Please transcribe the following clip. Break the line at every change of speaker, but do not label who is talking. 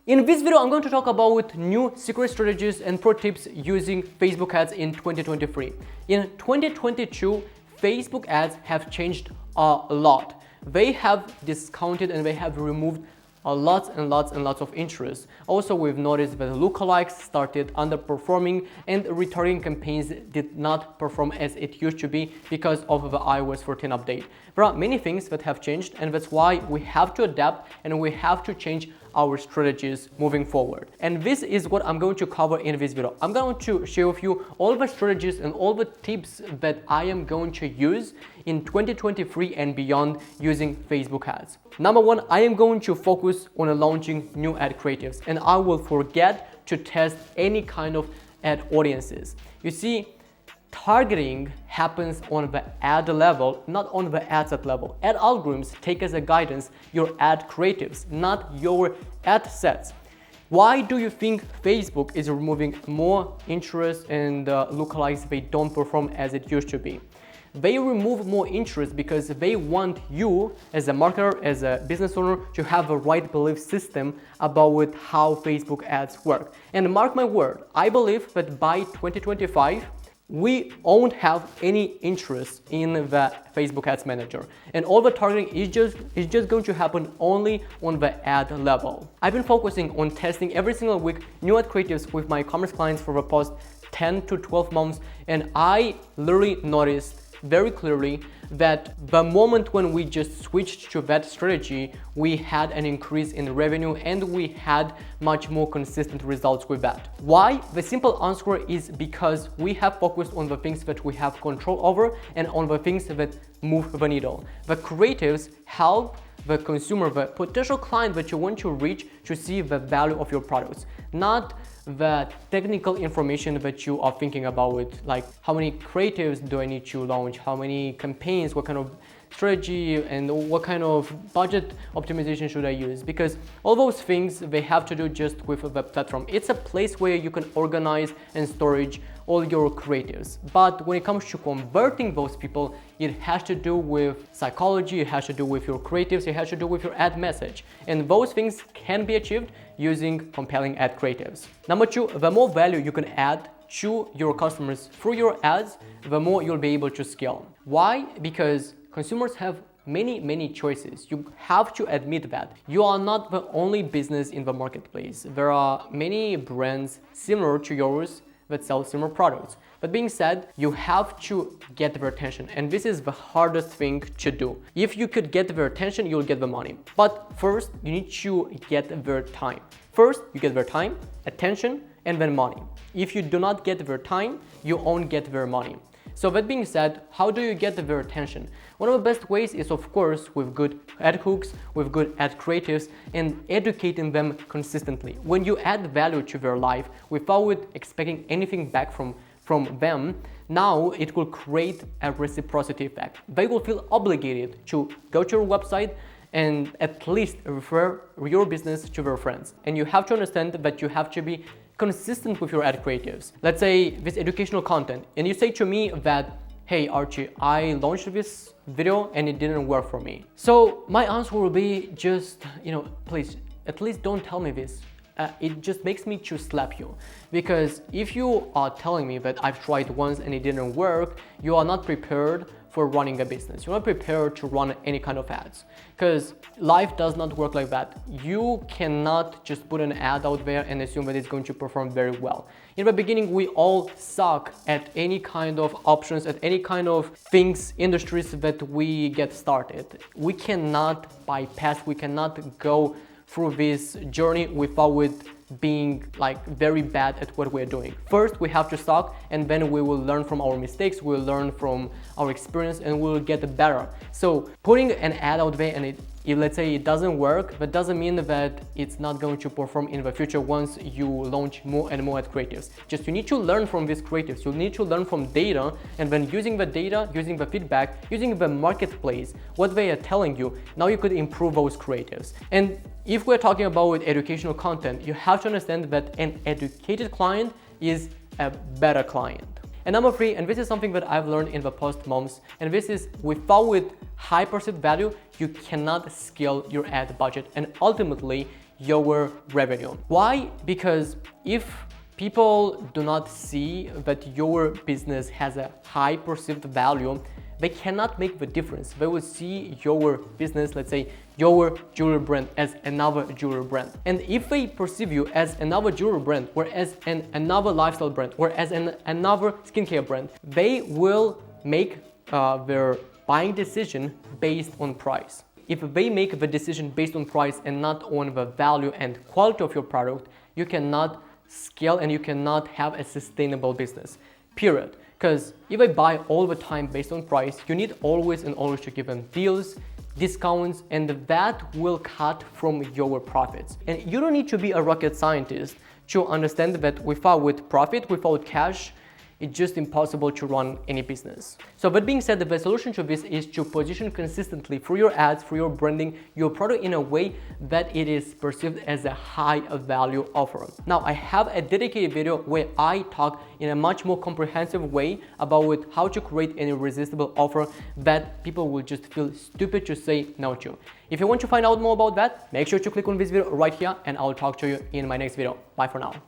In this video, I'm going to talk about new secret strategies and pro tips using Facebook ads in 2023. In 2022, Facebook ads have changed a lot. They have discounted and they have removed lots of interest. Also, we've noticed that lookalikes started underperforming and retargeting campaigns did not perform as it used to be because of the iOS 14 update. There are many things that have changed, and that's why we have to adapt and we have to change our strategies moving forward. And this is what I'm going to cover in this video. I'm going to share with you all the strategies and all the tips that I am going to use in 2023 and beyond using Facebook ads. Number one, I am going to focus on launching new ad creatives, and I will forget to test any kind of ad audiences. You see, targeting happens on the ad level, not on the ad set level. Ad algorithms take as a guidance your ad creatives, not your ad sets. Why do you think Facebook is removing more interest and lookalikes they don't perform as it used to be? They remove more interest because they want you as a marketer, as a business owner, to have a right belief system about how Facebook ads work. And mark my word, I believe that by 2025, we won't have any interest in the Facebook Ads Manager, and all the targeting is just going to happen only on the ad level. I've been focusing on testing every single week new ad creatives with my commerce clients for the past 10 to 12 months, and I literally noticed very clearly that the moment when we just switched to that strategy, we had an increase in revenue and we had much more consistent results with that. Why? The simple answer is because we have focused on the things that we have control over and on the things that move the needle. The creatives help the consumer, the potential client that you want to reach, to see the value of your products, not the technical information that you are thinking about it, like how many creatives do I need to launch, how many campaigns, what kind of strategy and what kind of budget optimization should I use, because all those things they have to do just with the platform. It's a place where you can organize and storage all your creatives. But when it comes to converting those people, it has to do with psychology, it has to do with your creatives, it has to do with your ad message. And those things can be achieved using compelling ad creatives. Number two, the more value you can add to your customers through your ads, the more you'll be able to scale. Why? Because consumers have many choices. You have to admit that. You are not the only business in the marketplace. There are many brands similar to yours that sell similar products. But being said, you have to get their attention, and this is the hardest thing to do. If you could get their attention, you'll get the money. But first, you need to get their time. First, you get their time, attention, and then money. If you do not get their time, you won't get their money. So that being said, how do you get their attention? One of the best ways is, of course, with good ad hooks, with good ad creatives, and educating them consistently. When you add value to their life without expecting anything back from them, now it will create a reciprocity effect. They will feel obligated to go to your website and at least refer your business to their friends. And you have to understand that you have to be consistent with your ad creatives. Let's say this educational content, and you say to me that, hey Archie, I launched this video and it didn't work for me. So my answer will be just, please, at least don't tell me this. It just makes me to slap you, because if you are telling me that I've tried once and it didn't work, you are not prepared for running a business. You're not prepared to run any kind of ads, because life does not work like that. You cannot just put an ad out there and assume that it's going to perform very well. In the beginning, we all suck at any kind of options, at any kind of things, industries that we get started. We cannot bypass, we cannot go through this journey without being very bad at what we're doing. First, we have to suck, and then we will learn from our mistakes, we'll learn from our experience, and we'll get better. So putting an ad out there and if let's say it doesn't work, that doesn't mean that it's not going to perform in the future once you launch more and more ad creatives. Just you need to learn from these creatives. You need to learn from data, and then using the data, using the feedback, using the marketplace, what they are telling you, now you could improve those creatives. And if we're talking about educational content, you have to understand that an educated client is a better client. And number three, and this is something that I've learned in the past months, and this is without high perceived value, you cannot scale your ad budget, and ultimately your revenue. Why? Because if people do not see that your business has a high perceived value, they cannot make the difference. They will see your business, let's say your jewelry brand, as another jewelry brand. And if they perceive you as another jewelry brand, or as another lifestyle brand, or as another skincare brand, they will make their buying decision based on price. If they make the decision based on price and not on the value and quality of your product, you cannot scale and you cannot have a sustainable business, period. Because if I buy all the time based on price, you need always to give them deals, discounts, and that will cut from your profits. And you don't need to be a rocket scientist to understand that without profit, without cash, it's just impossible to run any business. So that being said, the solution to this is to position consistently through your ads, through your branding, your product in a way that it is perceived as a high value offer. Now, I have a dedicated video where I talk in a much more comprehensive way about how to create an irresistible offer that people will just feel stupid to say no to. If you want to find out more about that, make sure to click on this video right here, and I'll talk to you in my next video. Bye for now.